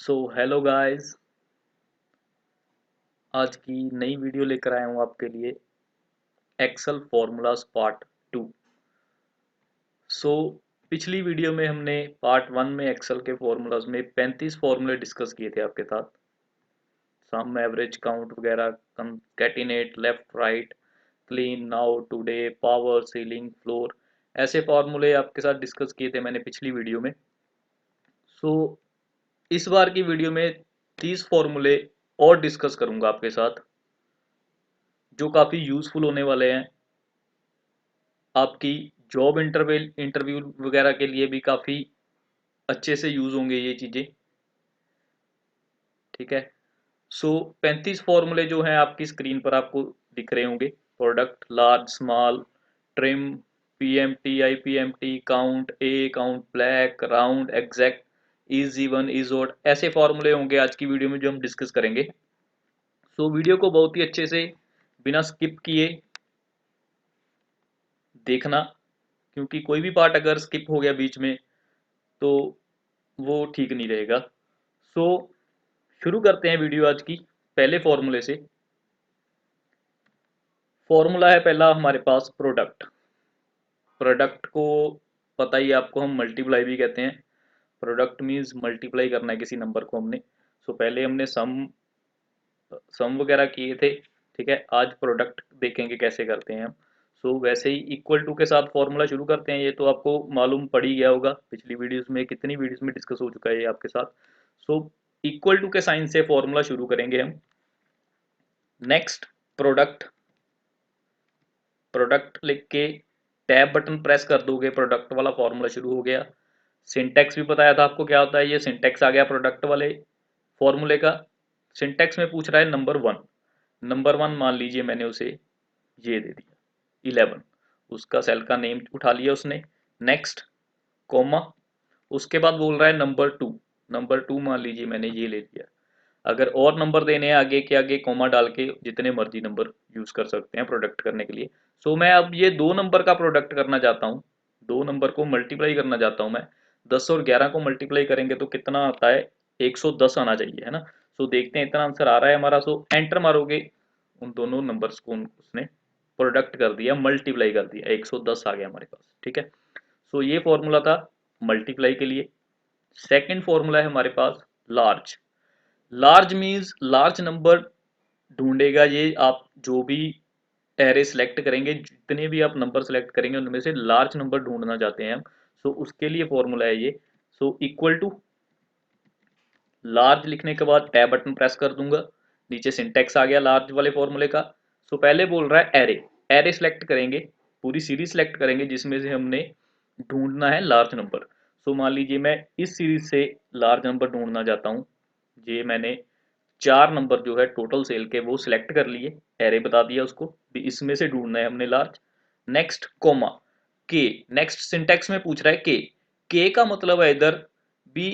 So hello guys. आज की नई वीडियो लेकर आया हूँ आपके लिए एक्सेल फॉर्मूलाज पार्ट 2। सो पिछली वीडियो में हमने पार्ट 1 में एक्सेल के फॉर्मूलाज में 35 फॉर्मूले डिस्कस किए थे आपके साथ। सम, एवरेज, काउंट वगैरह, concatenate, left right, clean, now, today, power, ceiling, floor, ऐसे फॉर्मूले आपके साथ डिस्कस किए थे मैंने पिछली वीडियो में। सो इस बार की वीडियो में 30 फॉर्मूले और डिस्कस करूंगा आपके साथ, जो काफ़ी यूज़फुल होने वाले हैं। आपकी जॉब इंटरव्यू वगैरह के लिए भी काफ़ी अच्छे से यूज़ होंगे ये चीज़ें। ठीक है। सो 35 फॉर्मूले जो हैं आपकी स्क्रीन पर आपको दिख रहे होंगे। Product, large, small, trim, PMT, IPMT, count, A count, black, round, exact, is even, is odd, ऐसे फॉर्मूले होंगे आज की वीडियो में जो हम डिस्कस करेंगे। सो वीडियो को बहुत ही अच्छे से बिना स्किप किए देखना, क्योंकि कोई भी पार्ट अगर स्किप हो गया बीच में तो वो ठीक नहीं रहेगा। सो शुरू करते हैं वीडियो आज की पहले फॉर्मूले से। फॉर्मूला है पहला हमारे पास प्रोडक्ट। प्रोडक्ट को पता ही है आपको, हम मल्टीप्लाई भी कहते हैं। प्रोडक्ट मीन्स मल्टीप्लाई करना है किसी नंबर को हमने। सो पहले हमने सम वगैरह किए थे। ठीक है, आज प्रोडक्ट देखेंगे कैसे करते हैं हम। सो वैसे ही इक्वल टू के साथ फॉर्मूला शुरू करते हैं। ये तो आपको मालूम पड़ ही गया होगा, पिछली वीडियोस में कितनी वीडियोस में डिस्कस हो चुका है ये आपके साथ। सो इक्वल टू के साइन से फॉर्मूला शुरू करेंगे हम। Next, product. प्रोडक्ट लिख के टैब बटन प्रेस कर दोगे, प्रोडक्ट वाला फॉर्मूला शुरू हो गया। सिंटैक्स भी बताया था आपको क्या होता है, ये सिंटैक्स आ गया प्रोडक्ट वाले फॉर्मूले का। सिंटैक्स में पूछ रहा है नंबर वन। नंबर वन मान लीजिए मैंने उसे ये दे दिया 11, उसका सेल का नेम उठा लिया उसने। Next, comma. उसके बाद बोल रहा है नंबर टू। नंबर टू मान लीजिए मैंने ये ले लिया। अगर और नंबर देने हैं आगे के आगे कोमा डाल के जितने मर्जी नंबर यूज कर सकते हैं प्रोडक्ट करने के लिए। सो मैं अब ये दो नंबर का प्रोडक्ट करना चाहता हूँ, दो नंबर को मल्टीप्लाई करना चाहता हूँ मैं। 10 और 11 को मल्टीप्लाई करेंगे तो कितना आता है, 110 आना चाहिए, है ना। सो देखते हैं इतना आंसर आ रहा है हमारा। सो एंटर मारोगे, उन दोनों नंबर्स को उसने प्रोडक्ट कर दिया, मल्टीप्लाई कर दिया, 110 आ गया हमारे पास। ठीक है। सो ये फॉर्मूला था मल्टीप्लाई के लिए। सेकंड फॉर्मूला है हमारे पास large. Large means large number ढूंढेगा ये। आप जो भी एरे सेलेक्ट करेंगे, जितने भी आप नंबर सेलेक्ट करेंगे उनमें से लार्ज नंबर ढूंढना चाहते हैं हम। सो उसके लिए फॉर्मूला है ये। सो इक्वल टू लार्ज लिखने के बाद टैब बटन प्रेस कर दूंगा, नीचे सिंटेक्स आ गया लार्ज वाले फॉर्मूले का। सो पहले बोल रहा है एरे। एरे सेलेक्ट करेंगे, पूरी सीरीज सेलेक्ट करेंगे जिसमें से हमने ढूंढना है लार्ज नंबर। सो मान लीजिए मैं इस सीरीज से लार्ज नंबर ढूंढना चाहता हूँ। ये मैंने 4 नंबर जो है टोटल सेल के वो सिलेक्ट कर लिए, एरे बता दिया उसको भी, इसमें से ढूंढना है हमने लार्ज। नेक्स्ट, कोमा, के। नेक्स्ट सिंटेक्स में पूछ रहा है के का मतलब है इधर भी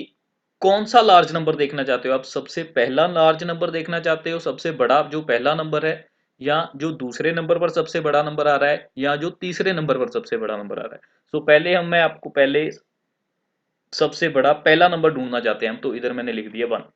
कौन सा लार्ज नंबर देखना चाहते हो आप। सबसे पहला लार्ज नंबर देखना चाहते हो, सबसे बड़ा जो पहला नंबर है, या जो दूसरे नंबर पर सबसे बड़ा नंबर आ रहा है, या जो तीसरे नंबर पर सबसे बड़ा नंबर आ रहा है। सो पहले मैं आपको पहले सबसे बड़ा पहला नंबर ढूंढना चाहते हैं हम, तो इधर मैंने लिख दिया 1,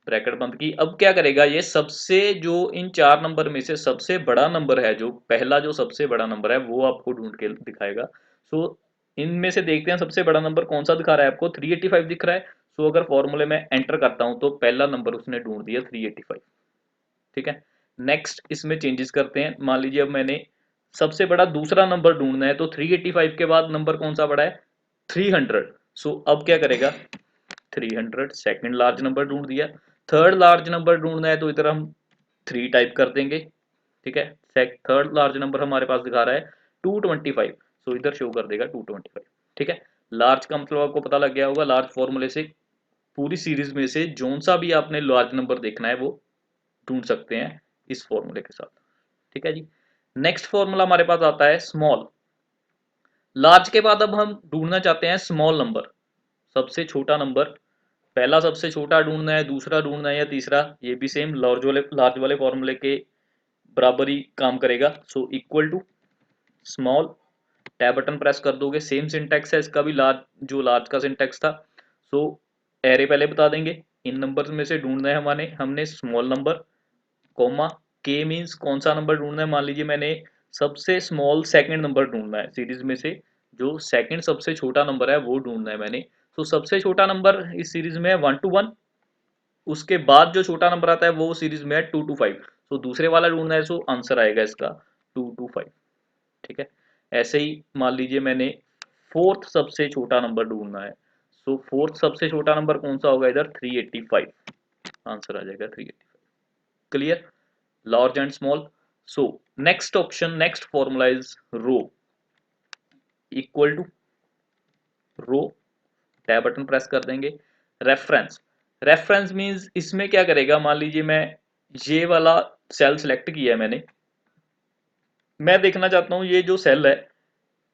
ब्रैकेट बंद की। अब क्या करेगा ये, सबसे जो इन 4 नंबर में से सबसे बड़ा नंबर है, जो पहला जो सबसे बड़ा नंबर है वो आपको ढूंढ के दिखाएगा। सो इनमें से देखते हैं सबसे बड़ा नंबर कौन सा दिखा रहा है आपको, 385 दिख रहा है। सो अगर फॉर्मूले में एंटर करता हूं तो पहला नंबर उसने ढूंढ दिया 385। ठीक है। नेक्स्ट, इसमें चेंजेस करते हैं। मान लीजिए अब मैंने सबसे बड़ा दूसरा नंबर ढूंढना है, तो 385 के बाद नंबर कौन सा बड़ा है, 300। सो अब क्या करेगा, 300 सेकंड लार्ज नंबर ढूंढ दिया। थर्ड लार्ज नंबर ढूंढना है तो इधर हम 3 टाइप कर देंगे। ठीक है। थर्ड लार्ज नंबर हमारे पास दिखा रहा है 225। सो इधर शो कर देगा 225। ठीक है। लार्ज का मतलब आपको पता लग गया होगा। लार्ज फॉर्मूले से पूरी सीरीज में से जोन सा भी आपने लार्ज नंबर देखना है वो ढूंढ सकते हैं इस फॉर्मूले के साथ। ठीक है जी। नेक्स्ट फॉर्मूला हमारे पास आता है स्मॉल। लार्ज के बाद अब हम ढूंढना चाहते हैं स्मॉल नंबर, सबसे छोटा नंबर। पहला सबसे छोटा ढूंढना है, दूसरा ढूंढना है, या तीसरा, ये भी सेम लार्ज वाले फॉर्मूले के बराबर ही काम करेगा। So equal to small, tab button press कर दोगे, सेम सिंटेक्स है इसका भी, लार्ज जो लार्ज का सिंटेक्स था। सो एरे पहले बता देंगे, इन नंबर्स में से ढूंढना है हमने स्मॉल नंबर, कॉमा के मीन्स कौन सा नंबर ढूंढना है। मान लीजिए मैंने सबसे स्मॉल सेकंड नंबर ढूंढना है, सीरीज में से जो सेकंड सबसे छोटा नंबर है वो ढूंढना है मैंने। तो सबसे छोटा नंबर इस सीरीज में है 1 to 1, उसके बाद जो छोटा नंबर आता है वो सीरीज में है 2 to 5। तो दूसरे वाला ढूंढना है, सो आंसर आएगा इसका 2 to 5। ठीक है, ऐसे ही मान लीजिए मैंने फोर्थ सबसे छोटा नंबर ढूंढना है, सो फोर्थ सबसे छोटा नंबर कौन सा होगा, इधर 385, आंसर आ जाएगा 385। Clear, large and small. So next option, next formula is row, equal to row, tab button press कर देंगे। रेफरेंस, रेफरेंस मींस इसमें क्या करेगा, मान लीजिए मैं ये वाला सेल सिलेक्ट किया है मैंने, मैं देखना चाहता हूं ये जो सेल है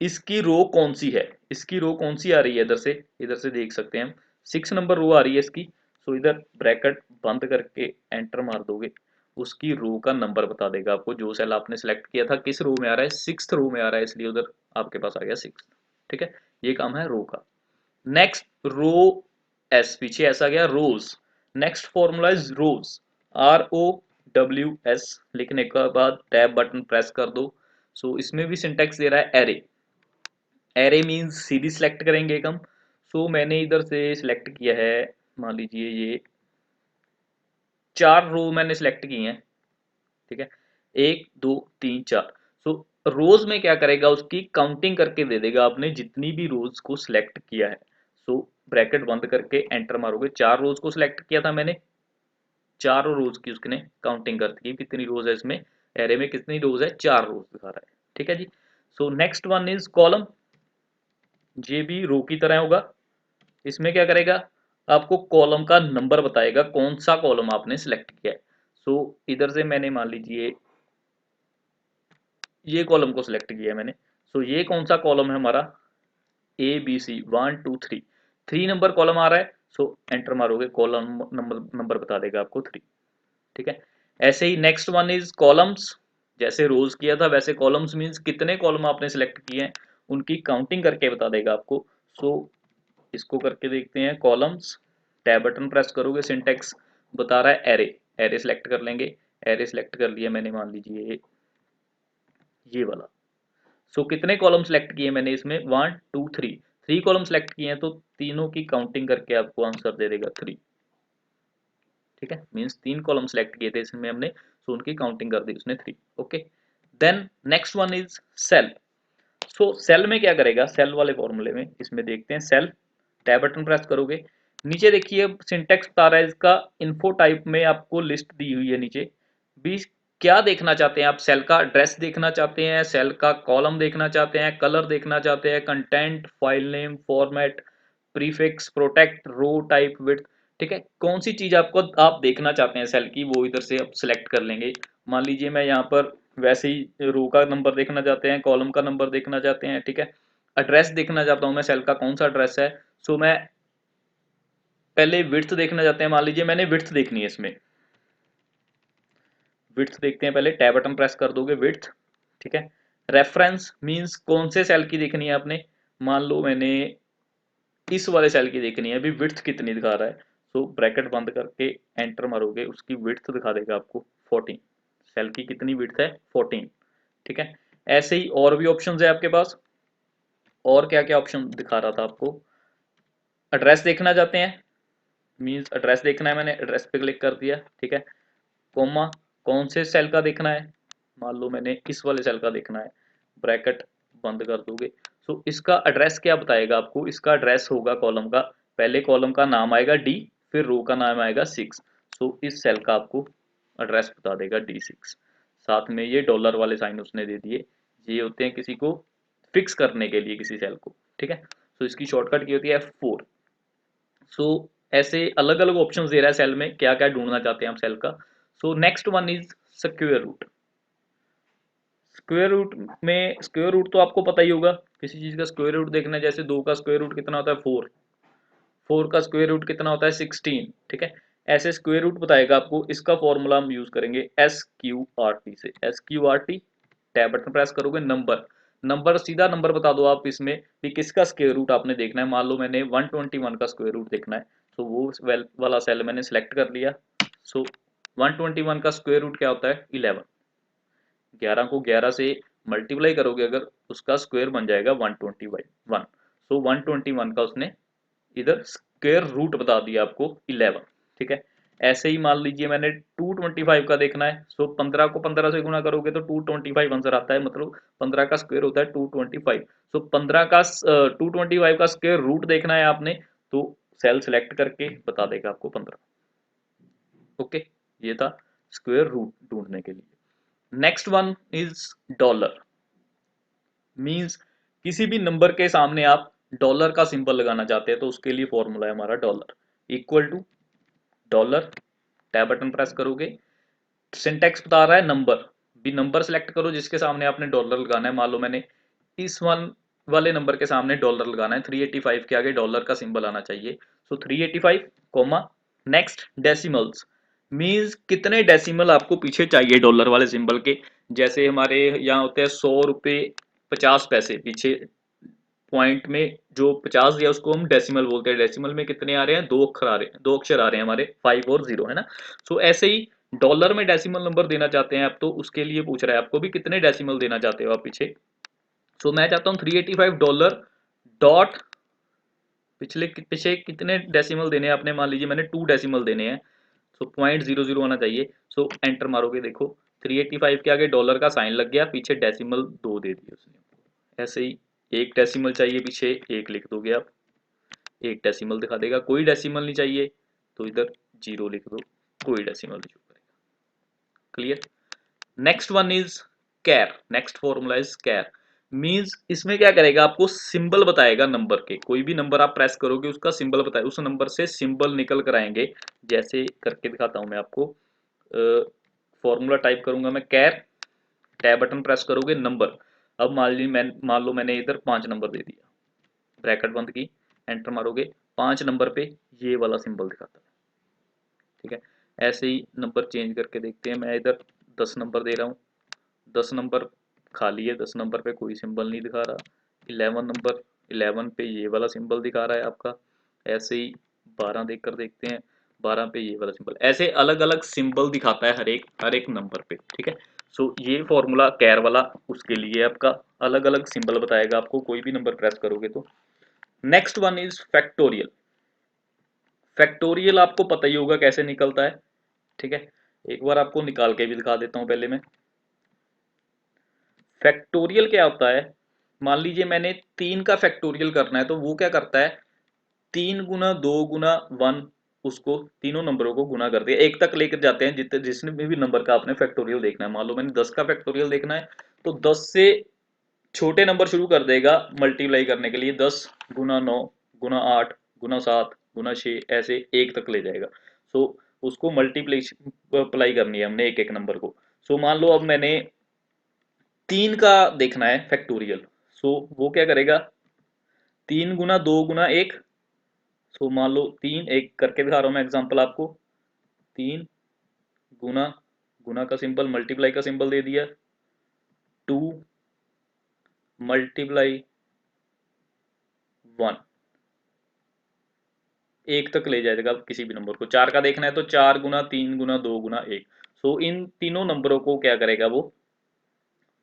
इसकी रो कौन सी है, इसकी रो कौन सी आ रही है, इधर से देख सकते हैं हम 6 नंबर रो आ रही है इसकी। सो इधर ब्रैकेट बंद करके एंटर मार दोगे, उसकी रो का नंबर बता देगा आपको, जो सेल आपने सेलेक्ट किया था किस रो में आ रहा है, 6th रो में आ रहा है, इसलिए उधर आपके पास आ गया 6। ठीक है, ये काम है रो का। नेक्स्ट रो एस, पीछे ऐसा गया rows. Next formula is rows, ROWS लिखने के बाद टैब बटन प्रेस कर दो। सो इसमें भी सिंटेक्स दे रहा है array, array means series select करेंगे एक हम। सो मैंने इधर से सिलेक्ट किया है, मान लीजिए ये 4 रो मैंने सिलेक्ट की हैं। ठीक है, 1 2 3 4। सो रोज में क्या करेगा, उसकी काउंटिंग करके दे देगा आपने जितनी भी रोज को सिलेक्ट किया है। सो ब्रैकेट बंद करके एंटर मारोगे, 4 रोज को सिलेक्ट किया था मैंने, चारों रोज की उसने काउंटिंग कर दी, कितनी रोज है इसमें, एरे में कितनी रोज है, 4 रोज दिखा रहा है। ठीक है जी। So next one is column, ये भी रो की तरह होगा। इसमें क्या करेगा, आपको कॉलम का नंबर बताएगा कौन सा कॉलम आपने सिलेक्ट किया है। सो इधर से मैंने मान लीजिए ये कॉलम को सिलेक्ट किया है मैंने। सो ये कौन सा कॉलम है हमारा, ABC 1 2 3, 3 नंबर कॉलम आ रहा है। सो एंटर मारोगे, कॉलम नंबर बता देगा आपको 3। ठीक है, ऐसे ही नेक्स्ट वन इज कॉलम्स, जैसे रोज किया था वैसे कॉलम्स मींस कितने कॉलम आपने सिलेक्ट किए हैं उनकी काउंटिंग करके बता देगा आपको। सो इसको करके देखते हैं, कॉलम्स, टैब बटन प्रेस करोगे, सिंटेक्स बता रहा है एरे, एरे सेलेक्ट कर लेंगे। एरे सेलेक्ट कर लिया मैंने, मान लीजिए ये वाला। सो कितने कॉलम सेलेक्ट किए मैंने इसमें, 1 2 3, 3 कॉलम सेलेक्ट किए हैं, तो तीनों की काउंटिंग करके आपको आंसर दे देगा 3। ठीक है, मींस 3 कॉलम सेलेक्ट किए थे इसमें हमने, सो उनकी काउंटिंग कर दी उसने 3। Okay, then next one is cell. So cell में क्या करेगा, सेल वाले फॉर्मूले में इसमें देखते हैं, सेल, टैब बटन प्रेस करोगे, नीचे देखिए सिंटेक्स बता रहा है इसका, इन्फो टाइप में आपको लिस्ट दी हुई है नीचे भी। क्या देखना चाहते हैं आप, सेल का एड्रेस देखना चाहते हैं, सेल का कॉलम देखना चाहते हैं, कलर देखना चाहते हैं, content, file name, format, prefix, protect, row type, width. ठीक है, कौन सी चीज आपको आप देखना चाहते हैं सेल की, वो इधर से आप सिलेक्ट कर लेंगे। मान लीजिए मैं यहाँ पर वैसे ही रो का नंबर देखना चाहते हैं, कॉलम का नंबर देखना चाहते हैं। ठीक है, एड्रेस देखना चाहता हूँ मैं, सेल का कौन सा एड्रेस है। सो मैं पहले विड्थ देखना चाहते हैं, मान लीजिए मैंने विड्थ देखनी है इसमें, विड्थ देखते हैं पहले, टैब बटन प्रेस कर दोगे, विड्थ। ठीक है, रेफरेंस मींस कौन से सेल की देखनी है आपने, मान लो मैंने इस वाले सेल की देखनी है, अभी विड्थ कितनी दिखा रहा है। सो ब्रैकेट बंद करके एंटर मारोगे, उसकी विड्थ दिखा देगा आपको 14, सेल की कितनी विड्थ है 14। ठीक है, ऐसे ही और भी ऑप्शंस है आपके पास, और क्या क्या ऑप्शन दिखा रहा था आपको, एड्रेस देखना चाहते हैं, मींस एड्रेस देखना है, मैंने एड्रेस पे क्लिक कर दिया। ठीक है, कोमा कौन से सेल का देखना है, मान लो मैंने इस वाले सेल का देखना है, ब्रैकेट बंद कर दोगे। सो इसका एड्रेस क्या बताएगा आपको, इसका एड्रेस होगा कॉलम का, पहले कॉलम का नाम आएगा D, फिर रो का नाम आएगा 6। सो इस सेल का आपको एड्रेस बता देगा D6। साथ में ये डॉलर वाले साइन उसने दे दिए, ये होते हैं किसी को फिक्स करने के लिए किसी सेल को। ठीक है, सो इसकी शॉर्टकट की होती है F4। सो ऐसे अलग अलग ऑप्शंस दे रहा है सेल में, क्या क्या ढूंढना चाहते हैं आप सेल का। So next one is square root. Square root में, स्क्वायर रूट तो आपको पता ही होगा, किसी चीज का स्क्वायर रूट देखना है, जैसे 2 का स्क्वायर रूट कितना होता है 4, 4 का स्क्वायर रूट कितना होता है 16। ठीक है, ऐसे स्क्वायर रूट बताएगा आपको, इसका फॉर्मूला हम यूज करेंगे SQRT से, SQRT, टैब बटन प्रेस करोगे, नंबर, नंबर सीधा नंबर बता दो आप इसमें कि किसका स्क्वायर रूट आपने देखना है। मान लो मैंने 121 का स्क्वायर रूट देखना है, तो वो वाला सेल मैंने सिलेक्ट कर लिया। सो 121 का स्क्वायर रूट क्या होता है? 11। 11 को 11 से मल्टीप्लाई करोगे अगर, उसका स्क्वायर बन जाएगा 121। सो 121 का उसने इधर स्क्वायर रूट बता दिया आपको 11। ठीक है, ऐसे ही मान लीजिए मैंने 225 का देखना है। सो 15 को 15 से गुणा करोगे तो 225 आंसर आता है, मतलब 15 का स्क्वायर होता है 225। सो 15 का 225 का स्क्वायर रूट देखना है आपने, तो सेल सेलेक्ट करके बता देगा आपको 15। ओके, ये था स्क्वायर रूट ढूंढने के लिए। Next one is dollar. Means किसी भी नंबर के सामने आप डॉलर का सिंबल लगाना चाहते हैं तो उसके लिए फॉर्मूला है हमारा dollar equal to dollar. Tab button press करोगे, सिंटेक्स बता रहा है नंबर, भी नंबर सेलेक्ट करो जिसके सामने आपने डॉलर लगाना है। मान लो मैंने इस वन वाले नंबर के सामने डॉलर लगाना है, 385 के आगे डॉलर का सिंबल आना चाहिए। सो 385 कॉमा नेक्स्ट डेसिमल्स, मींस कितने डेसिमल आपको पीछे चाहिए डॉलर वाले सिंबल के। जैसे हमारे यहाँ होते हैं 100 रुपये 50 पैसे, पीछे पॉइंट में जो 50 दिया उसको हम डेसिमल बोलते हैं। डेसिमल में कितने आ रहे हैं? 2 अक्षर आ रहे हैं, 2 अक्षर आ रहे हैं हमारे, 5 और 0, है ना। सो ऐसे ही डॉलर में डेसिमल नंबर देना चाहते हैं आप, तो उसके लिए पूछ रहा है आपको भी कितने डेसिमल देना चाहते हो आप पीछे। सो मैं चाहता हूँ $385 डॉट पिछले पीछे कितने डेसिमल देने हैं आपने, मान लीजिए मैंने 2 डेसिमल देने हैं। सो 0.00 आना चाहिए। सो एंटर मारोगे, देखो 385 के आगे डॉलर का साइन लग गया, पीछे डेसिमल 2 दे दिए उसने। ऐसे ही एक डेसिमल चाहिए पीछे, एक लिख दोगे आप, एक डेसिमल दिखा देगा। कोई डेसिमल नहीं चाहिए तो इधर 0 लिख दो, कोई डेसिमल नहीं करेगा। Clear. Next one is char. Next formula is char. Means इसमें क्या करेगा, आपको सिंबल बताएगा नंबर के। कोई भी नंबर आप प्रेस करोगे उसका सिंबल बताएगा, उस नंबर से सिंबल निकल कर आएंगे। जैसे करके दिखाता हूं मैं आपको। फॉर्मूला टाइप करूंगा मैं कैर, टैब बटन प्रेस करोगे नंबर। अब मान लो मैंने इधर 5 नंबर दे दिया, ब्रैकेट बंद की, एंटर मारोगे, 5 नंबर पे ये वाला सिंबल दिखाता है। ठीक है, ऐसे ही नंबर चेंज करके देखते हैं। मैं इधर 10 नंबर दे रहा हूँ, 10 नंबर खाली है, 10 नंबर पे कोई सिंबल नहीं दिखा रहा। 11 नंबर, 11 पे ये वाला सिंबल दिखा रहा है आपका। ऐसे ही 12 देख कर देखते हैं, 12 पे ये वाला सिंबल। ऐसे अलग अलग सिंबल दिखाता है हर एक नंबर पे। ठीक है, सो ये फॉर्मूला कैर वाला उसके लिए आपका अलग अलग सिंबल बताएगा आपको कोई भी नंबर प्रेस करोगे तो। Next one is factorial. Factorial आपको पता ही होगा कैसे निकलता है। ठीक है, एक बार आपको निकाल के भी दिखा देता हूं पहले मैं। फैक्टोरियल क्या होता है, मान लीजिए मैंने 3 का फैक्टोरियल करना है, तो वो क्या करता है, 3 गुना 2 गुना 1, उसको तीनों नंबरों को गुना कर दिया, एक तक लेकर जाते हैं जितने जिसने भी नंबर का आपने फैक्टोरियल देखना है। मान लो मैंने 10 का फैक्टोरियल देखना है, तो 10 से छोटे नंबर शुरू कर देगा मल्टीप्लाई करने के लिए। 10 गुना 9 गुना 8 गुना 7 गुना 6 ऐसे एक तक ले जाएगा। सो उसको मल्टीप्लाई करनी है हमने एक एक नंबर को। सो मान लो अब मैंने 3 का देखना है फैक्टोरियल। सो वो क्या करेगा, 3 गुना 2 गुना 1। सो मान लो 3, एक करके दिखा रहा हूं मैं एग्जांपल आपको। 3 गुना, गुना का सिंबल, मल्टीप्लाई का सिंबल दे दिया, 2 × 1, एक तक ले जाएगा किसी भी नंबर को। 4 का देखना है तो 4 गुना 3 गुना 2 गुना 1। सो इन तीनों नंबरों को क्या करेगा वो,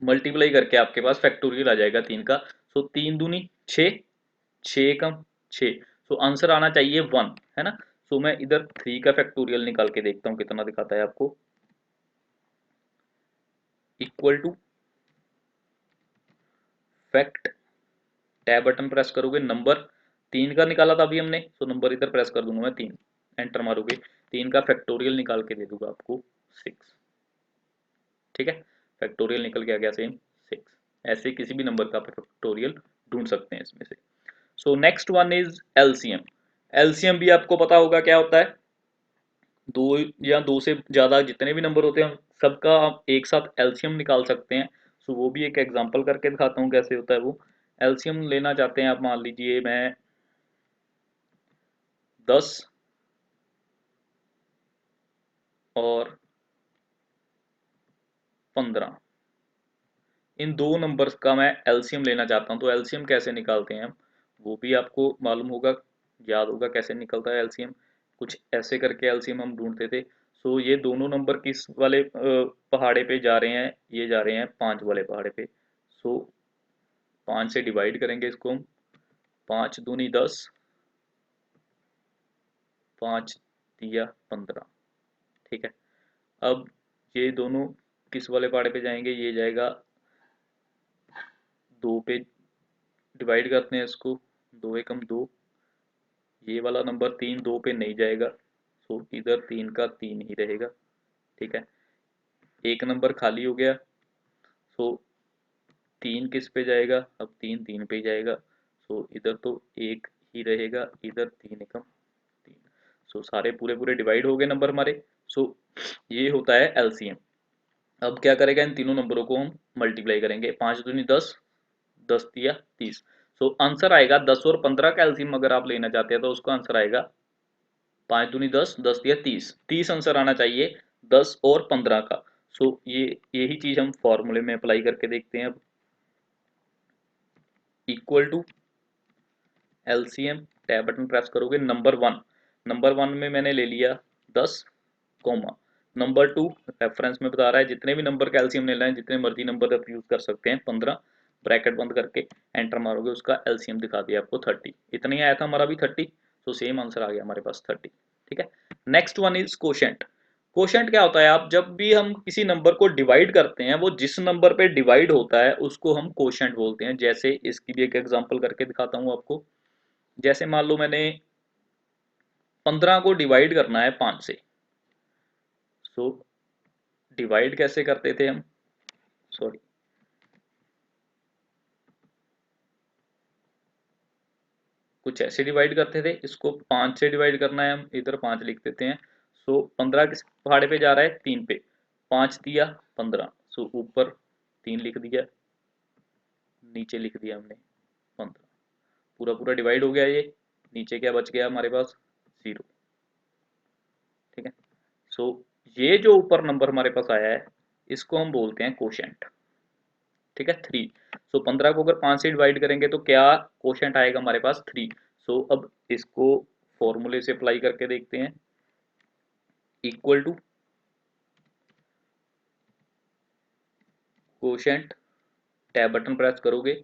मल्टीप्लाई करके आपके पास फैक्टोरियल आ जाएगा 3 का। सो 3 दूनी 6, 6 एकम 6। सो आंसर आना चाहिए 1, है ना। सो मैं इधर 3 का फैक्टोरियल निकाल के देखता हूँ कितना दिखाता है आपको। Equal to fact, tab button press करोगे नंबर, 3 का निकाला था अभी हमने, तो नंबर इधर प्रेस कर दूंगा मैं 3, एंटर मारोगे, 3 का फैक्टोरियल निकाल के दे दूंगा आपको 6। ठीक है, फैक्टोरियल निकल के आ गया सेम 6। ऐसे किसी भी नंबर का फैक्टोरियल ढूंढ सकते हैं इसमें से। सो next one is LCM. LCM भी आपको पता होगा क्या होता है, दो या दो से ज्यादा जितने भी नंबर होते हैं सबका आप एक साथ एलसीएम निकाल सकते हैं। सो वो भी एक एग्जांपल करके दिखाता हूँ कैसे होता है वो। एलसीएम लेना चाहते हैं आप, मान लीजिए मैं 10 और 15, इन दो नंबर्स का मैं एलसीएम लेना चाहता हूं, तो एलसीएम कैसे निकालते हैं हम वो भी आपको मालूम होगा। याद होगा कैसे निकलता है एलसीएम, कुछ ऐसे करके एलसीएम हम ढूंढते थे। सो ये दोनों नंबर किस वाले पहाड़े पे जा रहे हैं, ये जा रहे हैं 5 वाले पहाड़े पे। सो 5 से डिवाइड करेंगे इसको हम, 5 दूनी 10, 5 दिया 15। ठीक है, अब ये दोनों किस वाले पहाड़े पे जाएंगे, ये जाएगा 2 पे, डिवाइड करते हैं इसको, 2 एकम 2, ये वाला नंबर 3 2 पे नहीं जाएगा, सो इधर 3 का 3 ही रहेगा। ठीक है, एक नंबर खाली हो गया, सो 3 किस पे जाएगा, अब 3 3 पे ही जाएगा, सो इधर तो 1 ही रहेगा, इधर 3 एकम 3। सो सारे पूरे पूरे डिवाइड हो गए नंबर हमारे। सो ये होता है एलसीएम। अब क्या करेगा, इन तीनों नंबरों को हम मल्टीप्लाई करेंगे, 5 दूनी 10, 10 दिया 30। सो आंसर आएगा 10 और 15 का एलसीएम अगर आप लेना चाहते हैं तो उसका आंसर आएगा 5 दूनी 10, 10 दिया 30, 30 आंसर आना चाहिए 10 और 15 का। सो ये यही चीज हम फॉर्मूले में अप्लाई करके देखते हैं। अब equal to LCM, tab button press करोगे, नंबर वन में मैंने ले लिया 10, कॉमा नंबर 2 रेफरेंस में बता रहा है जितने भी नंबर का एलसीएम लेना है, जितने मर्जी नंबर आप यूज कर सकते हैं, 15, ब्रैकेट बंद करके एंटर मारोगे, उसका एलसीएम दिखा दिया आपको 30। इतना ही आया था हमारा भी 30, तो सेम आंसर आ गया हमारे पास 30। ठीक है, next one is quotient. Quotient क्या होता है, आप जब भी हम किसी नंबर को डिवाइड करते हैं, वो जिस नंबर पे डिवाइड होता है उसको हम कोशेंट बोलते हैं। जैसे इसकी भी एक एग्जांपल करके दिखाता हूँ आपको। जैसे मान लो मैंने 15 को डिवाइड करना है 5 से। सो डिवाइड कैसे करते थे हम, सॉरी, कुछ ऐसे डिवाइड करते थे, इसको 5 से डिवाइड करना है, हम इधर 5 लिख देते हैं। सो 15 किस पहाड़े पे जा रहा है, 3 पे, 5 दिया 15, सो ऊपर 3 लिख दिया, नीचे लिख दिया हमने 15, पूरा पूरा डिवाइड हो गया ये, नीचे क्या बच गया हमारे पास, 0। ठीक है, सो ये जो ऊपर नंबर हमारे पास आया है इसको हम बोलते हैं कोशेंट। ठीक है, 3। सो 15 को अगर 5 से डिवाइड करेंगे तो क्या कोशेंट आएगा हमारे पास, 3। सो अब इसको फॉर्मूले से अप्लाई करके देखते हैं। Equal to quotient, tab button press करोगे,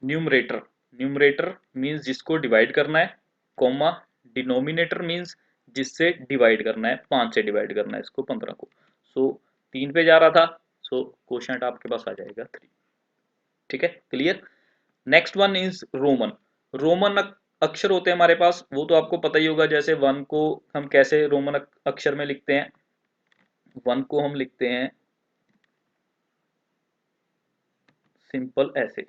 न्यूमरेटर, न्यूमरेटर मींस जिसको डिवाइड करना है, कॉमा डिनोमिनेटर मींस जिससे डिवाइड करना है, 5 से डिवाइड करना है इसको 15 को। सो 3 पे जा रहा था, सो कोशेंट आपके पास आ जाएगा 3। ठीक है, clear. Next one is Roman. Roman अक्षर होते हैं हमारे पास, वो तो आपको पता ही होगा। जैसे 1 को हम कैसे रोमन अक्षर में लिखते हैं, 1 को हम लिखते हैं सिंपल ऐसे,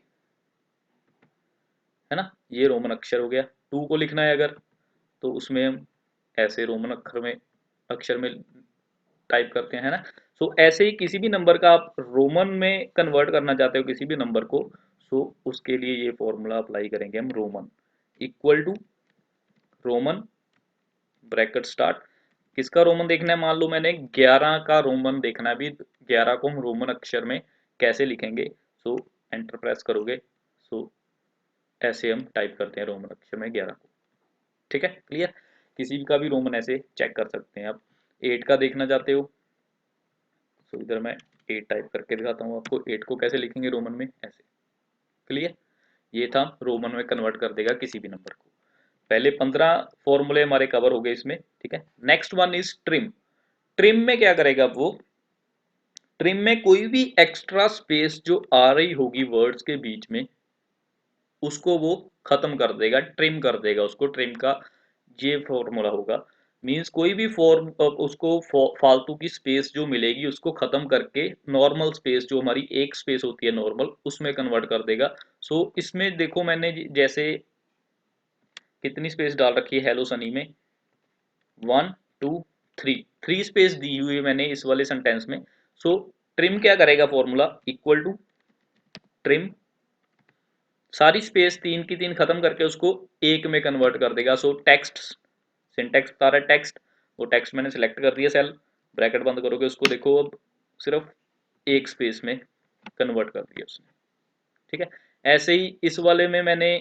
है ना, ये रोमन अक्षर हो गया। 2 को लिखना है अगर, तो उसमें हम ऐसे रोमन अक्षर में टाइप करते हैं, है ना। सो ऐसे ही किसी भी नंबर का आप रोमन में कन्वर्ट करना चाहते हो किसी भी नंबर को, सो उसके लिए ये फॉर्मूला अप्लाई करेंगे हम, Roman equal to Roman bracket start. किसका रोमन देखना है, मान लो मैंने 11 का रोमन देखना है अभी, 11 को हम रोमन अक्षर में कैसे लिखेंगे। सो एंटर प्रेस करोगे, सो ऐसे हम टाइप करते हैं रोमन अक्षर में 11 को। ठीक है, क्लियर। किसी का भी रोमन ऐसे चेक कर सकते हैं आप। 8 का देखना चाहते हो, सो इधर मैं 8 टाइप करके दिखाता हूँ आपको, 8 को कैसे लिखेंगे रोमन में, ऐसे। क्लियर, ये था रोमन में कन्वर्ट कर देगा किसी भी नंबर को। पहले 15 फॉर्मूले हमारे कवर हो गए इसमें। ठीक है, next one is trim. Trim में क्या करेगा वो, ट्रिम में कोई भी एक्स्ट्रा स्पेस जो आ रही होगी वर्ड्स के बीच में, उसको वो खत्म कर देगा, ट्रिम कर देगा उसको। ट्रिम का ये फॉर्मूला होगा, मींस कोई भी फॉर्म उसको फालतू की स्पेस जो मिलेगी उसको खत्म करके नॉर्मल स्पेस, जो हमारी एक स्पेस होती है नॉर्मल, उसमें कन्वर्ट कर देगा। सो इसमें देखो मैंने जैसे कितनी स्पेस डाल रखी है हेलो सनी में, 1 2 3, 3 स्पेस दी हुई है मैंने इस वाले सेंटेंस में। सो ट्रिम क्या करेगा, फॉर्मूला इक्वल टू ट्रिम, सारी स्पेस 3 की 3 खत्म करके उसको एक में कन्वर्ट कर देगा। सो टेक्स्ट, सिंटेक्स बता रहा है टेक्स्ट, वो टेक्स्ट मैंने सेलेक्ट कर दिया सेल, ब्रैकेट बंद करोगे उसको, देखो अब सिर्फ एक स्पेस में कन्वर्ट कर दिया उसने। ठीक है, ऐसे ही इस वाले में मैंने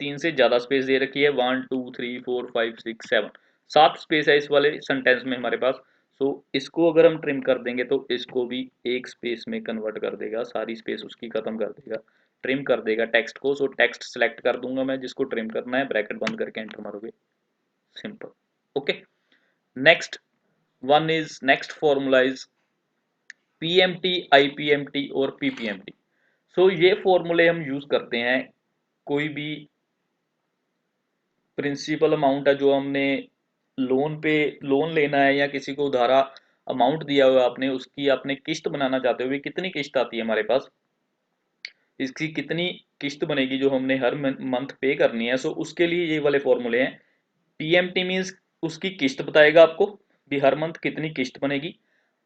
3 से ज़्यादा स्पेस दे रखी है, 1 2 3 4 5 6 7, 7 स्पेस है इस वाले सेंटेंस में हमारे पास। सो इसको अगर हम ट्रिम कर देंगे तो इसको भी एक स्पेस में कन्वर्ट कर देगा, सारी स्पेस उसकी खत्म कर देगा, ट्रिम कर देगा टेक्स्ट को। सो टेक्स्ट सेलेक्ट कर दूंगा मैं जिसको ट्रिम करना है, ब्रैकेट बंद करके एंटर मारोगे, simple. Okay, next one is, next formula is PMT, IPMT और पीपीएमटी। सो ये फॉर्मूले हम यूज करते हैं कोई भी प्रिंसिपल अमाउंट है जो हमने लोन पे, लोन लेना है या किसी को उधारा अमाउंट दिया हुआ आपने, उसकी आपने किस्त बनाना चाहते हो, कितनी किस्त आती है हमारे पास, इसकी कितनी किस्त बनेगी जो हमने हर मंथ पे करनी है। सो उसके लिए ये वाले फॉर्मूले हैं। पीएमटी मीन्स उसकी किस्त बताएगा आपको भी हर मंथ कितनी किस्त बनेगी।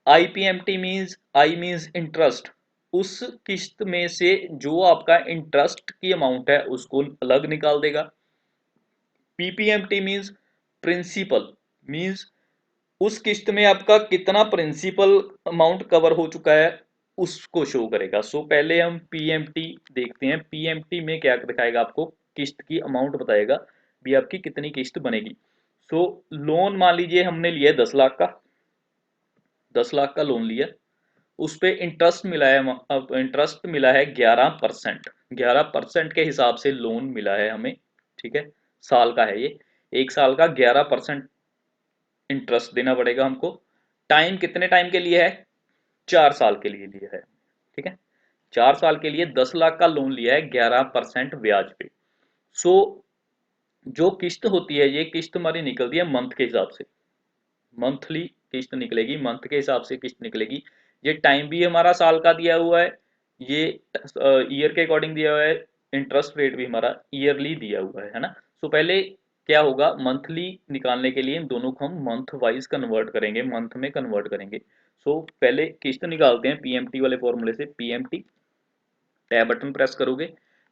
IPMT means, I means interest, उस किस्त में से जो आपका इंटरेस्ट की अमाउंट है उसको अलग निकाल देगा। पीपीएमटी मीन्स प्रिंसिपल, मीन्स उस किस्त में आपका कितना प्रिंसिपल अमाउंट कवर हो चुका है उसको शो करेगा। सो पहले हम पीएमटी देखते हैं। पीएमटी में क्या दिखाएगा, आपको किस्त की अमाउंट बताएगा भी आपकी कितनी किस्त बनेगी। सो लोन मान लीजिए हमने लिया 10 लाख का, 10 लाख का लोन लिया, उस पे इंटरेस्ट मिला है, अब इंटरेस्ट मिला है 11%, 11% के हिसाब से लोन मिला है हमें, ठीक है, साल का है ये, एक साल का 11% इंटरेस्ट देना पड़ेगा हमको। टाइम कितने टाइम के लिए है, 4 साल के लिए लिया है, ठीक है, 4 साल के लिए 10 लाख का लोन लिया है 11% ब्याज पे। सो जो किस्त होती है, ये किस्त हमारी निकलती है मंथ के हिसाब से, मंथली किस्त निकलेगी, मंथ के हिसाब से किस्त निकलेगी। ये टाइम भी हमारा साल का दिया हुआ है, ये ईयर के अकॉर्डिंग दिया हुआ है, इंटरेस्ट रेट भी हमारा ईयरली दिया हुआ है ना। सो पहले क्या होगा, मंथली निकालने के लिए इन दोनों को हम मंथ वाइज कन्वर्ट करेंगे, मंथ में कन्वर्ट करेंगे। सो पहले किस्त निकालते हैं पीएमटी वाले फॉर्मूले से। पीएमटी, टैब बटन प्रेस करोगे,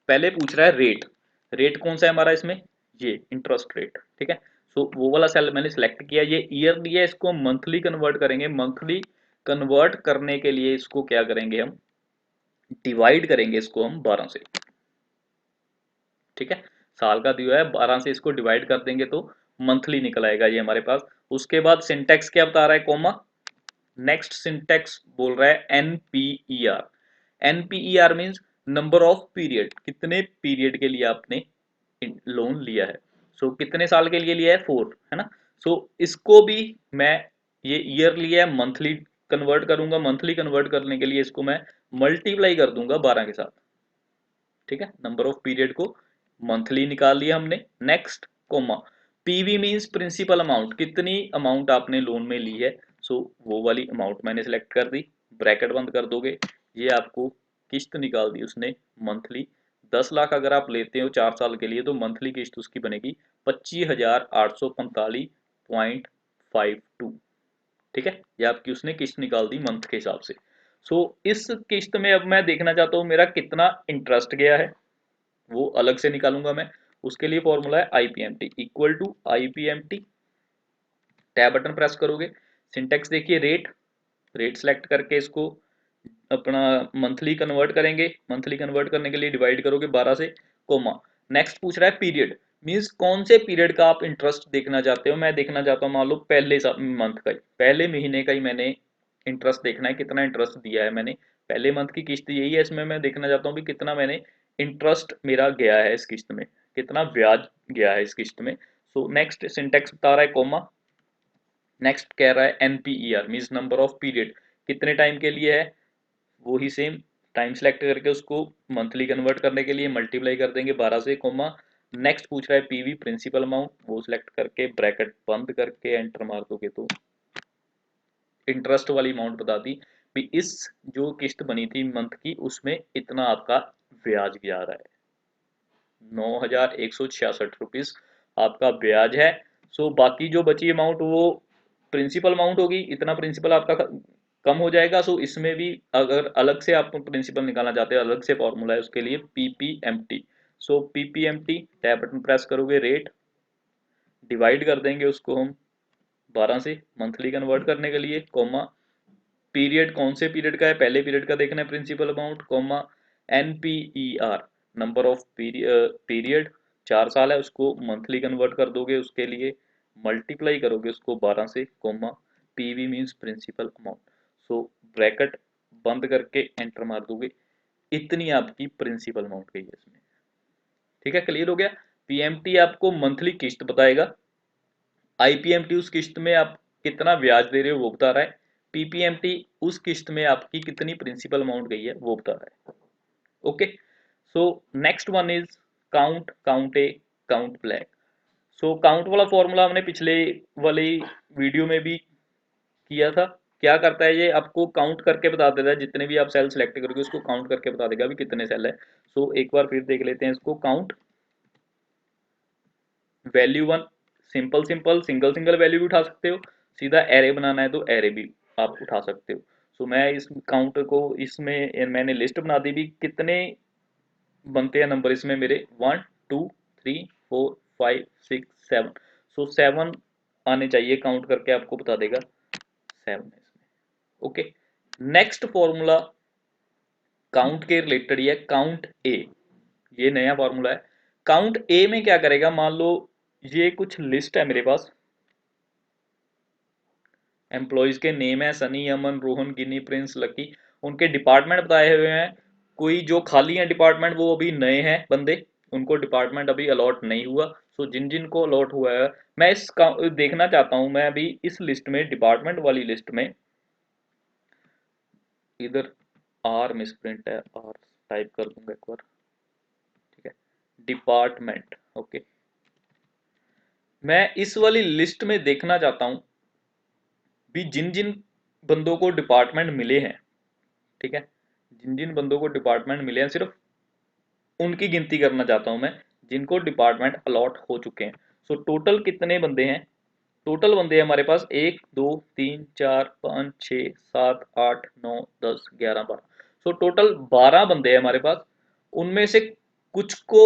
पहले पूछ रहा है रेट, रेट कौन सा है हमारा इसमें, ये इंटरेस्ट रेट, ठीक है। सो वो वाला सेल मैंने सिलेक्ट किया, ये ईयर दिया, इसको हम मंथली कन्वर्ट करेंगे। मंथली कन्वर्ट करने के लिए इसको क्या करेंगे, हम डिवाइड करेंगे इसको हम 12 से, ठीक है, साल का दिया है 12 से इसको डिवाइड कर देंगे तो मंथली निकल आएगा ये हमारे पास। उसके बाद सिंटेक्स क्या बता रहा है, कोमा, नेक्स्ट सिंटेक्स बोल रहा है एनपीईआर। एनपीईआर मीन्स नंबर ऑफ पीरियड, कितने पीरियड के लिए आपने लोन लिया है। सो कितने साल के लिए लिया है, 4, है ना। सो इसको भी मैं, ये ईयर लिया है, मंथली कन्वर्ट करूंगा, मंथली कन्वर्ट करने के लिए इसको मैं मल्टीप्लाई कर दूंगा 12 के साथ, ठीक है, नंबर ऑफ पीरियड को मंथली निकाल लिया हमने। Next comma, PV means principal amount, कितनी अमाउंट आपने लोन में ली है। सो वो वाली अमाउंट मैंने सेलेक्ट कर दी, ब्रैकेट बंद कर दोगे, ये आपको किस्त निकाल दी उसने मंथली। 10 लाख अगर आप लेते हो 4 साल के लिए तो मंथली किस्त उसकी बनेगी 25,845.52, ठीक है, ये आपकी उसने किस्त निकाल दी मंथ के हिसाब से। सो इस किस्त में अब मैं देखना चाहता हूँ मेरा कितना इंटरेस्ट गया है, वो अलग से निकालूंगा मैं। उसके लिए फॉर्मूला है IPMT equal to IPMT, tab button press करोगे, सिंटेक्स देखिए, रेट, रेट सेलेक्ट करके इसको अपना मंथली कन्वर्ट करेंगे, मंथली कन्वर्ट करने के लिए डिवाइड करोगे 12 से, कोमा। नेक्स्ट पूछ रहा है पीरियड, मींस कौन से पीरियड का आप इंटरेस्ट देखना चाहते हो। मैं देखना चाहता हूँ मान लो पहले मंथ का ही, पहले महीने का ही मैंने इंटरेस्ट देखना है, कितना इंटरेस्ट दिया है मैंने, पहले मंथ की किस्त यही है, इसमें मैं देखना चाहता हूँ भी कितना मैंने इंटरेस्ट मेरा गया है इस किस्त में, कितना ब्याज गया है इस किस्त में। सो नेक्स्ट सिंटेक्स बता रहा है कोमा, नेक्स्ट कह रहा है एनपीईआर मींस नंबर ऑफ पीरियड, कितने टाइम के लिए है, वो ही सेम टाइम सेलेक्ट करके उसको मंथली कन्वर्ट करने के लिए मल्टीप्लाई कर देंगे 12 से, कोमा। नेक्स्ट पूछ रहा है पीवी प्रिंसिपल अमाउंट, वो सिलेक्ट करके ब्रैकेट बंद करके एंटर मार दोगे तो इंटरेस्ट वाली अमाउंट बता दी भी इस जो किस्त बनी थी मंथ की उसमें इतना आपका ब्याज जा रहा है, 9,166 रुपीज आपका ब्याज है। सो बाकी जो बची अमाउंट वो प्रिंसिपल अमाउंट होगी, इतना प्रिंसिपल आपका कम हो जाएगा। सो इसमें भी अगर अलग से आप प्रिंसिपल निकालना चाहते हो, अलग से फॉर्मूला है उसके लिए पीपीएमटी। सो पीपीएमटी, टैब बटन प्रेस करोगे, रेट, डिवाइड कर देंगे उसको हम 12 से मंथली कन्वर्ट करने के लिए, कॉमा, पीरियड कौन से पीरियड का है, पहले पीरियड का देखना है principal amount, comma, NPER number of period, 4 साल है उसको मंथली कन्वर्ट कर दोगे, उसके लिए मल्टीप्लाई करोगे उसको 12 से, comma PV means principal amount. So bracket बंद करके एंटर मार दोगे, इतनी आपकी प्रिंसिपल अमाउंट गई है इसमें। ठीक है, क्लियर हो गया। पीएमटी आपको मंथली किस्त बताएगा, आईपीएमटी उस किस्त में आप कितना ब्याज दे रहे हो वो बता रहा है, पीपीएमटी उस किस्त में आपकी कितनी प्रिंसिपल अमाउंट गई है वो बता रहा है। Okay, so next one is count, count A, count black. So count वाला फॉर्मूला हमने पिछले वाली वीडियो में भी किया था। क्या करता है ये, आपको काउंट करके बता देता है, जितने भी आप सेल सिलेक्ट करोगे उसको काउंट करके बता देगा भी कितने सेल है। सो एक बार फिर देख लेते हैं इसको, count value one, simple simple single single value भी उठा सकते हो, सीधा एरे बनाना है तो एरे भी आप उठा सकते हो। सो मैं इस काउंट को इसमें मैंने लिस्ट बना दी भी, कितने बनते हैं नंबर इसमें मेरे, 1 2 3 4 5 6 7। सो 7 आने चाहिए, काउंट करके आपको बता देगा 7 है इसमें। ओके, नेक्स्ट फॉर्मूला काउंट के रिलेटेड ही है, काउंट ए, ये नया फॉर्मूला है। काउंट ए में क्या करेगा, मान लो ये कुछ लिस्ट है मेरे पास, एम्प्लॉयज के नेम है सनी, अमन, रोहन, गिनी, प्रिंस, लकी, उनके डिपार्टमेंट बताए हुए हैं। कोई जो खाली है डिपार्टमेंट वो अभी नए हैं बंदे, उनको डिपार्टमेंट अभी अलॉट नहीं हुआ। सो जिन जिन को अलॉट हुआ है मैं इस देखना चाहता हूं, मैं अभी इस लिस्ट में, डिपार्टमेंट वाली लिस्ट में, इधर आर मिस प्रिंट है, आर टाइप कर दूंगा एक बार। ठीक है, डिपार्टमेंट, ओके, मैं इस वाली लिस्ट में देखना चाहता हूं भी जिन जिन बंदों को डिपार्टमेंट मिले हैं, ठीक है, जिन जिन बंदों को डिपार्टमेंट मिले हैं सिर्फ उनकी गिनती करना चाहता हूं मैं, जिनको डिपार्टमेंट अलॉट हो चुके हैं। सो टोटल कितने बंदे हैं, टोटल बंदे हैं हमारे पास 1 2 3 4 5 6 7 8 9 10 11 12। सो टोटल 12 बंदे हैं हमारे पास, उनमें से कुछ को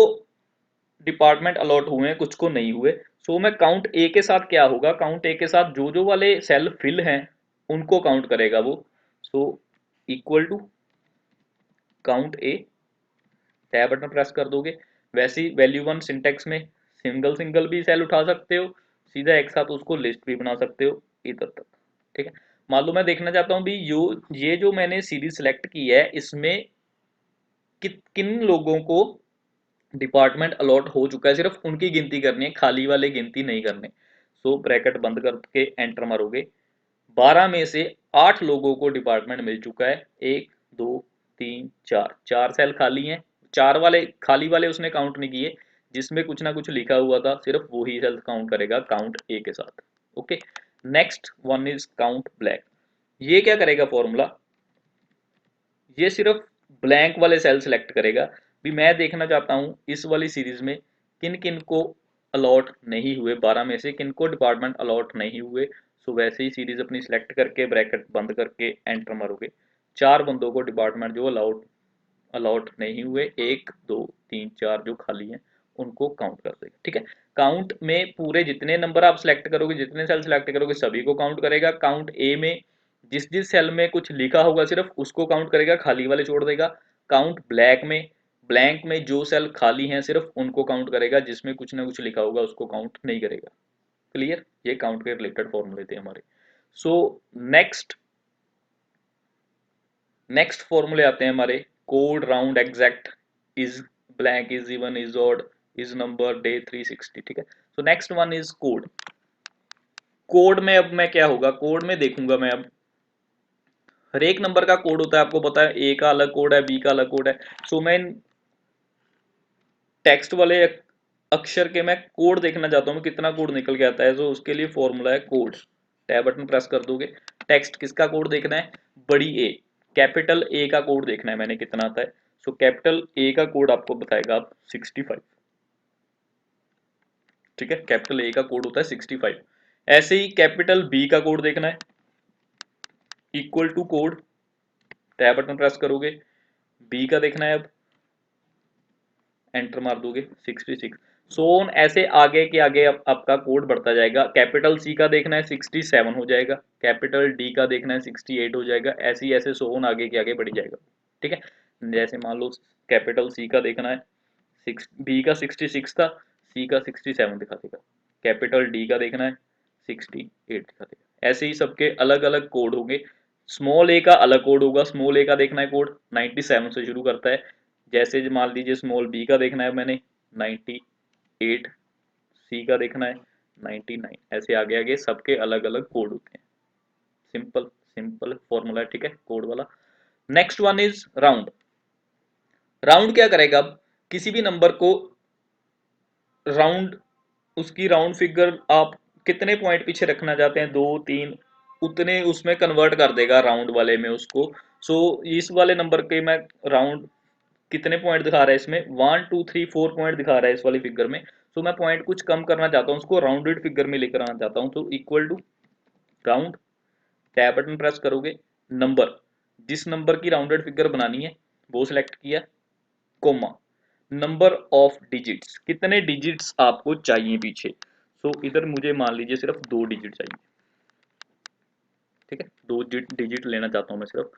डिपार्टमेंट अलॉट हुए हैं, कुछ को नहीं हुए। सो मैं काउंट ए के साथ क्या होगा, काउंट ए के साथ जो जो वाले सेल फिल हैं उनको काउंट करेगा वो। So equal to count A, tab button press कर दोगे, वैसे ही वैल्यू वन सिंटेक्स में सिंगल सिंगल भी सेल उठा सकते हो, सीधा एक साथ उसको लिस्ट भी बना सकते हो इधर तक। ठीक है, मान लो मैं देखना चाहता हूँ भी ये जो मैंने सीरीज सेलेक्ट की है इसमें किन लोगों को डिपार्टमेंट अलॉट हो चुका है, सिर्फ उनकी गिनती करनी है, खाली वाले गिनती नहीं करने। सो ब्रैकेट बंद करके एंटर मारोगे, 12 में से 8 लोगों को डिपार्टमेंट मिल चुका है, 1 2 3 4, 4 सेल खाली हैं, 4 वाले खाली वाले उसने काउंट नहीं किए, जिसमें कुछ ना कुछ लिखा हुआ था सिर्फ वही सेल काउंट करेगा काउंट ए के साथ। Okay, next one is count black. ये क्या करेगा फॉर्मूला, ये सिर्फ ब्लैंक वाले सेल सेलेक्ट करेगा भी, मैं देखना चाहता हूं इस वाली सीरीज में किन किन को अलॉट नहीं हुए, 12 में से किन को डिपार्टमेंट अलॉट नहीं हुए। सो वैसे ही सीरीज अपनी सिलेक्ट करके ब्रैकेट बंद करके एंटर मारोगे, 4 बंदों को डिपार्टमेंट जो अलॉट अलॉट नहीं हुए, 1 2 3 4 जो खाली हैं उनको काउंट कर देगा। ठीक है, काउंट में पूरे जितने नंबर आप सिलेक्ट करोगे, जितने सेल सिलेक्ट करोगे सभी को काउंट करेगा। काउंट ए में जिस जिस सेल में कुछ लिखा होगा सिर्फ उसको काउंट करेगा, खाली वाले छोड़ देगा। काउंट ब्लैक में, ब्लैंक में जो सेल खाली हैं सिर्फ उनको काउंट करेगा, जिसमें कुछ ना कुछ लिखा होगा उसको काउंट नहीं करेगा। क्लियर, ये काउंट के रिलेटेड फॉर्मूले थे हमारे। सो नेक्स्ट नेक्स्ट फॉर्मूले आते हैं हमारे, code, round, exact, is blank, is even, is odd, is number, day 360। ठीक है, सो next one is code. Code में अब मैं क्या होगा, कोड में देखूंगा मैं अब हर एक नंबर का कोड होता है, आपको पता है, ए का अलग कोड है, बी का अलग कोड है। सो मैं टेक्स्ट वाले अक्षर के मैं कोड देखना चाहता हूँ कितना कोड निकल के आता है। तो उसके लिए फॉर्मूला है कोड, टैब बटन प्रेस कर दोगे, टेक्स्ट किसका कोड देखना है, बड़ी ए, कैपिटल ए का कोड देखना है मैंने कितना आता है। सो कैपिटल ए का कोड आपको बताएगा आप 65। ठीक है, कैपिटल ए का कोड होता है 65। ऐसे ही कैपिटल बी का कोड देखना है, equal to code, tab button press करोगे, बी का देखना है, अब एंटर मार दोगे 66। सो ऑन ऐसे आगे के आगे आपका कोड बढ़ता जाएगा। कैपिटल सी का देखना है 67 हो जाएगा, कैपिटल डी का देखना है 68 हो जाएगा, ऐसे ही ऐसे सो ऑन आगे के आगे बढ़ जाएगा। ठीक है, जैसे मान लो कैपिटल सी का देखना है बी का 66 था, सी का 67 दिखा देगा, कैपिटल डी का देखना है 68 दिखा देगा। ऐसे ही सबके अलग अलग कोड होंगे। स्मॉल ए का अलग कोड होगा, स्मॉल ए का देखना है कोड 97 से शुरू करता है। जैसे मान लीजिए स्मॉल बी का देखना है मैंने 98, सी का देखना है 99, ऐसे आगे आगे सबके अलग अलग कोड होते हैं। सिंपल सिंपल फॉर्मूला है, ठीक है, कोड वाला। Next one is round. Round क्या करेगा, अब किसी भी नंबर को राउंड, उसकी राउंड फिगर आप कितने पॉइंट पीछे रखना चाहते हैं, 2 3, उतने उसमें कन्वर्ट कर देगा राउंड वाले में उसको। सो इस वाले नंबर के मैं राउंड कितने पॉइंट दिखा रहा है इसमें, 1 2 3 4 पॉइंट दिखा रहा है इस वाली फिगर में। सो मैं पॉइंट कुछ कम करना चाहता हूँ, उसको राउंडेड फिगर में लेकर आना चाहता हूँ, तो equal to round, tab button press करोगे, नंबर, जिस नंबर की राउंडेड फिगर बनानी है वो सिलेक्ट किया, कोमा, नंबर ऑफ डिजिट्स, कितने डिजिट्स आपको चाहिए पीछे। सो इधर मुझे मान लीजिए सिर्फ 2 डिजिट चाहिए, ठीक है, 2 डिजिट लेना चाहता हूँ मैं सिर्फ।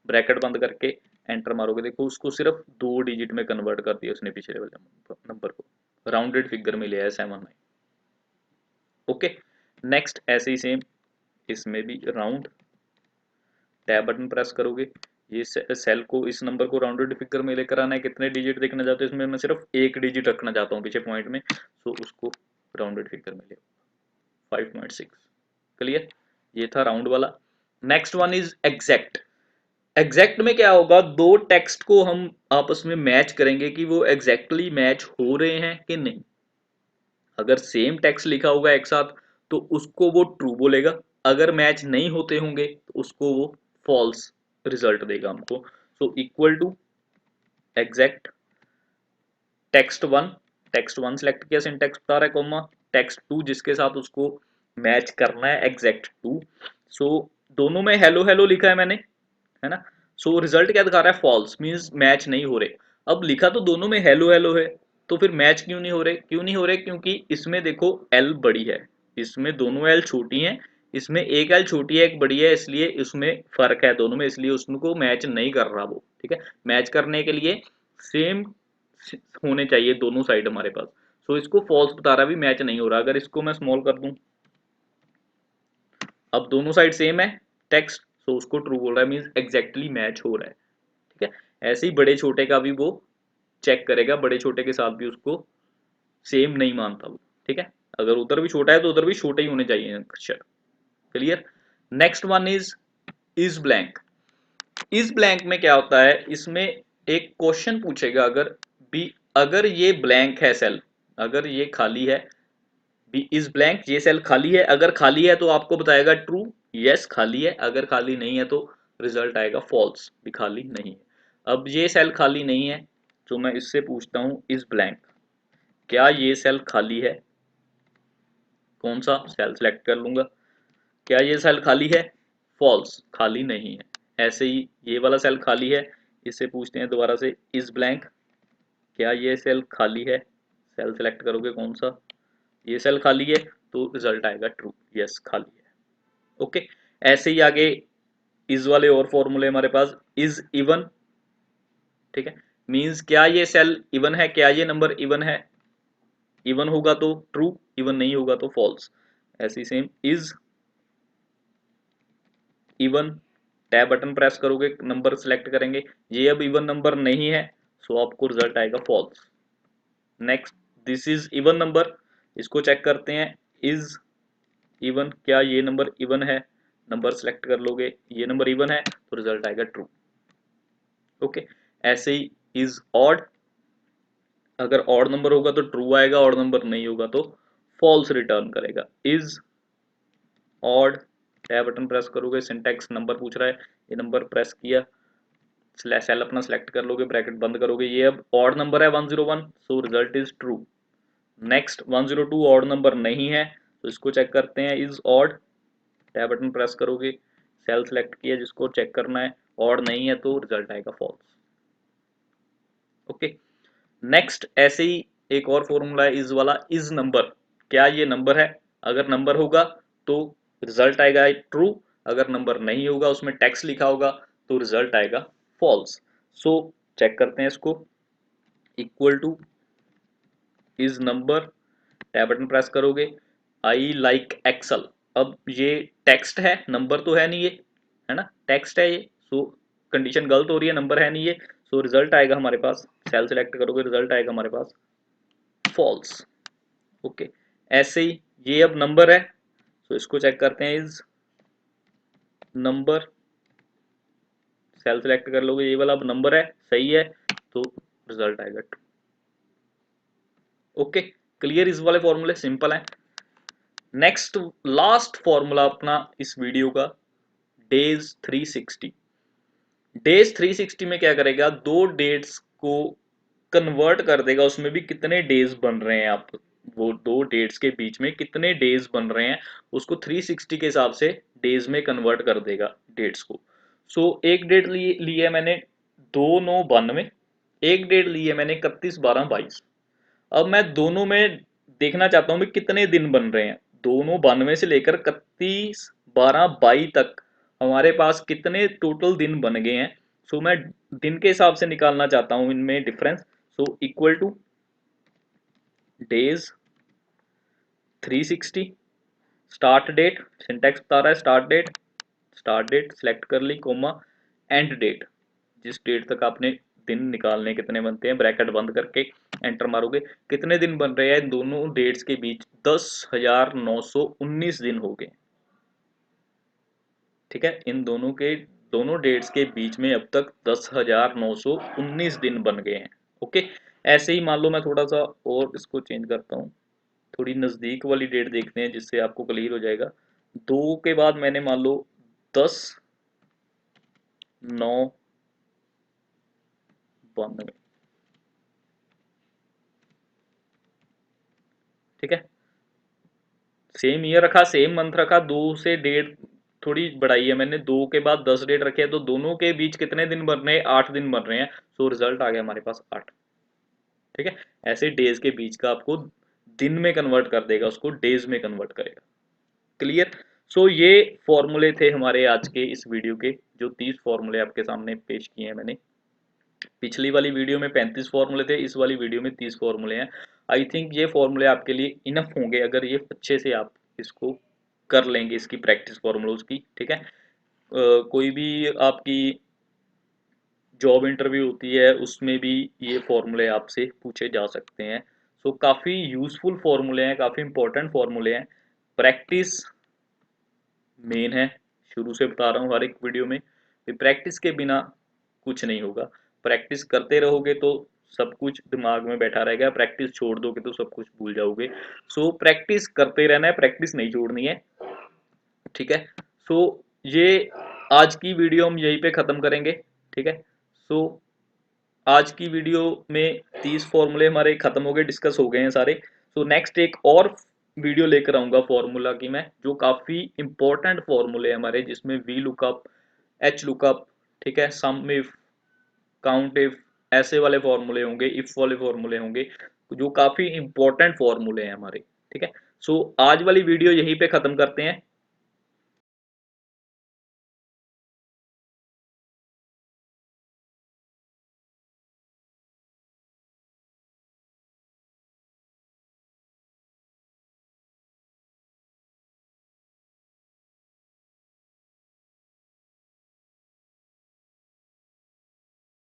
ब्रैकेट बंद करके एंटर मारोगे, देखो उसको सिर्फ 2 डिजिट में कन्वर्ट कर दिया उसने पिछले वाले नंबर को, राउंडेड फिगर में लिया है 7 9। ओके, नेक्स्ट ऐसे ही सेम इसमें भी राउंड, टैब बटन प्रेस करोगे, ये सेल को, इस नंबर को राउंडेड फिगर में लेकर आना है, कितने डिजिट देखना चाहते हो इसमें, मैं सिर्फ 1 डिजिट रखना चाहता हूँ पीछे पॉइंट में, सो उसको राउंडेड फिगर में ले 5.6। क्लियर, ये था राउंड वाला। Next one is exact. Exact में क्या होगा, दो टेक्स्ट को हम आपस में मैच करेंगे कि वो एग्जैक्टली मैच हो रहे हैं कि नहीं। अगर सेम टेक्स्ट लिखा होगा एक साथ तो उसको वो ट्रू बोलेगा, अगर मैच नहीं होते होंगे तो उसको वो फॉल्स रिजल्ट देगा हमको। So equal to exact text one select किया, सिंटेक्स बता रहा है, कोमा टेक्स्ट टू जिसके साथ उसको मैच करना है एग्जैक्ट टू। सो दोनों में हेलो हेलो लिखा है मैंने, है ना। सो रिजल्ट क्या दिखा रहा है, फॉल्स, मींस मैच नहीं हो रहे। अब लिखा तो दोनों में हेलो हेलो है, तो फिर मैच क्यों नहीं हो रहे, क्यों नहीं हो रहे, क्योंकि इसमें देखो एल बड़ी है, इसमें दोनों एल छोटी हैं, इसमें एक एल छोटी है एक बड़ी है, इसलिए इसमें फर्क है दोनों में, इसलिए उसको मैच नहीं कर रहा वो, ठीक है। मैच करने के लिए सेम होने चाहिए दोनों साइड हमारे पास। सो इसको फॉल्स बता रहा है, भी मैच नहीं हो रहा। अगर इसको मैं स्मॉल कर दूं, अब दोनों साइड सेम है टेक्स्ट, सो उसको ट्रू बोल रहा है, मींस एग्जैक्टली मैच हो रहा है, ठीक है। ऐसे ही बड़े छोटे का भी वो चेक करेगा, बड़े छोटे के साथ भी उसको सेम नहीं मानता वो, ठीक है। अगर उधर भी छोटा है तो उधर भी छोटे ही होने चाहिए अक्षर। Clear. Next one is blank. इस ब्लैंक में क्या होता है, इसमें एक क्वेश्चन पूछेगा, अगर बी, अगर ये ब्लैंक है सेल, अगर ये खाली है, बी इज ब्लैंक, ये सेल खाली है, अगर खाली है तो आपको बताएगा ट्रू, यस खाली है, अगर खाली नहीं है तो रिजल्ट आएगा फॉल्स, भी खाली नहीं है। अब ये सेल खाली नहीं है तो मैं इससे पूछता हूं इज ब्लैंक, क्या ये सेल खाली है, कौन सा सेल सेलेक्ट कर लूंगा, क्या ये सेल खाली है, फॉल्स, खाली नहीं है। ऐसे ही ये वाला सेल खाली है, इससे पूछते हैं दोबारा से इज ब्लैंक, क्या ये सेल खाली है, सेल सेलेक्ट करोगे कौन सा, ये सेल खाली है, तो रिजल्ट आएगा ट्रू, यस खाली है। ओके, ऐसे ही आगे इज वाले और फॉर्मूले हमारे पास, इज इवन, ठीक है, मींस क्या ये सेल इवन है, क्या ये नंबर इवन है, इवन होगा तो ट्रू, इवन नहीं होगा तो फॉल्स। ऐसे ही same is even, tab button press करोगे, नंबर सेलेक्ट करेंगे, ये अब इवन नंबर नहीं है, सो आपको रिजल्ट आएगा false. Next, this is even number, इसको चेक करते हैं, इज इवन, क्या ये नंबर इवन है, नंबर सेलेक्ट कर लोगे, ये नंबर इवन है तो रिजल्ट आएगा ट्रू। ओके, ऐसे ही इज ऑड, अगर ऑड नंबर होगा तो ट्रू आएगा, ऑड नंबर नहीं होगा तो फॉल्स रिटर्न करेगा। Is odd, tab button press करोगे, सिंटेक्स नंबर पूछ रहा है, ये नंबर प्रेस किया, सेल अपना सेलेक्ट कर लोगे, ब्रैकेट बंद करोगे, ये अब ऑड नंबर है 101, so result is true. Next 102 odd number नहीं है, तो इसको चेक करते हैं, is odd, tab button press करोगे, सेल सेलेक्ट किया जिसको चेक करना है, ऑड नहीं है तो रिजल्ट आएगा फॉल्स। ओके, नेक्स्ट ऐसे ही एक और फॉर्मूला है इज वाला, इज नंबर, क्या ये नंबर है, अगर नंबर होगा तो रिजल्ट आएगा ट्रू, अगर नंबर नहीं होगा उसमें टेक्स्ट लिखा होगा तो रिजल्ट आएगा फॉल्स। सो चेक करते हैं इसको, equal two is number, tab button press करोगे, आई लाइक एक्सेल। अब ये टेक्स्ट है, नंबर तो है नहीं ये, है ना, टेक्स्ट है ये, सो कंडीशन गलत हो रही है, नंबर है नहीं ये, सो रिजल्ट आएगा हमारे पास, सेल सेलेक्ट करोगे रिजल्ट आएगा हमारे पास फॉल्स। ओके, ऐसे ही ये अब नंबर है, तो इसको चेक करते हैं, इज नंबर, सेल सेलेक्ट कर लोगे, ये वाला अब नंबर है, सही है, तो रिजल्ट आएगा 2। ओके, क्लियर, इस वाले फॉर्मूले सिंपल है। नेक्स्ट लास्ट फॉर्मूला अपना इस वीडियो का, डेज 360। डेज 360 में क्या करेगा, दो डेट्स को कन्वर्ट कर देगा, उसमें भी कितने डेज बन रहे हैं, आप वो दो डेट्स के बीच में कितने डेज बन रहे हैं उसको 360 के हिसाब से डेज में कन्वर्ट कर देगा डेट्स को। सो एक डेट ली है मैंने 2/9/92, एक डेट ली है मैंने 31/12/22। अब मैं दोनों में देखना चाहता हूँ भी कितने दिन बन रहे हैं, दोनों 92 से लेकर 31/12/22 तक हमारे पास कितने टोटल दिन बन गए हैं। सो मैं दिन के हिसाब से निकालना चाहता हूँ इनमें difference. So equal to days 360, start date, syntax बता रहा है स्टार्ट डेट सेलेक्ट कर ली, कोमा एंड डेट, जिस डेट तक आपने दिन निकालने कितने बनते हैं, ब्रैकेट बंद करके एंटर मारोगे, कितने दिन बन रहे हैं दोनों डेट्स के बीच, 10,919 दिन हो गए। ठीक है, इन दोनों डेट्स के बीच में अब तक 10,919 दिन बन गए हैं। ओके, ऐसे ही मान लो मैं थोड़ा सा और इसको चेंज करता हूँ, थोड़ी नज़दीक वाली डेट देखते हैं जिससे आपको क्लियर हो जाएगा। 2 के बाद मैंने मान लो 10/9/92। ठीक है, सेम ईयर रखा, सेम मंथ रखा, 2 से डेट थोड़ी बढ़ाई है मैंने, 2 के बाद 10 डेट रखे हैं, तो दोनों के बीच कितने दिन बन रहे हैं, 8 दिन बन रहे हैं। सो रिजल्ट आ गया हमारे पास 8। ठीक है, ऐसे डेज के बीच का आपको दिन में कन्वर्ट कर देगा, उसको डेज में कन्वर्ट करेगा। क्लियर। सो ये फॉर्मूले थे हमारे आज के इस वीडियो के, जो 30 फॉर्मूले आपके सामने पेश किए हैं मैंने। पिछली वाली वीडियो में 35 फॉर्मूले थे, इस वाली वीडियो में 30 फॉर्मूले हैं। आई थिंक ये फॉर्मूले आपके लिए इनफ होंगे अगर ये अच्छे से आप इसको कर लेंगे, इसकी प्रैक्टिस फॉर्मूलोज की। ठीक है, कोई भी आपकी जॉब इंटरव्यू होती है उसमें भी ये फॉर्मूले आपसे पूछे जा सकते हैं। सो काफ़ी यूजफुल फॉर्मूले हैं, काफ़ी इंपॉर्टेंट फॉर्मूले हैं। प्रैक्टिस मेन है, शुरू से बता रहा हूँ हर एक वीडियो में, प्रैक्टिस के बिना कुछ नहीं होगा। प्रैक्टिस करते रहोगे तो सब कुछ दिमाग में बैठा रहेगा, प्रैक्टिस छोड़ दोगे तो सब कुछ भूल जाओगे। सो प्रैक्टिस करते रहना है, प्रैक्टिस नहीं छोड़नी है। ठीक है, सो ये आज की वीडियो हम यहीं पे ख़त्म करेंगे। ठीक है, सो आज की वीडियो में 30 फॉर्मूले हमारे खत्म हो गए, डिस्कस हो गए हैं सारे। सो नेक्स्ट एक और वीडियो लेकर आऊंगा फॉर्मूला की मैं, जो काफ़ी इंपॉर्टेंट फॉर्मूले हैं हमारे, जिसमें वी लुकअप, एच लुकअप, ठीक है, सम इफ, काउंट इफ, ऐसे वाले फॉर्मूले होंगे, इफ वाले फॉर्मूले होंगे, जो काफ़ी इंपॉर्टेंट फॉर्मूले हैं हमारे। ठीक है, सो आज वाली वीडियो यहीं पे ख़त्म करते हैं।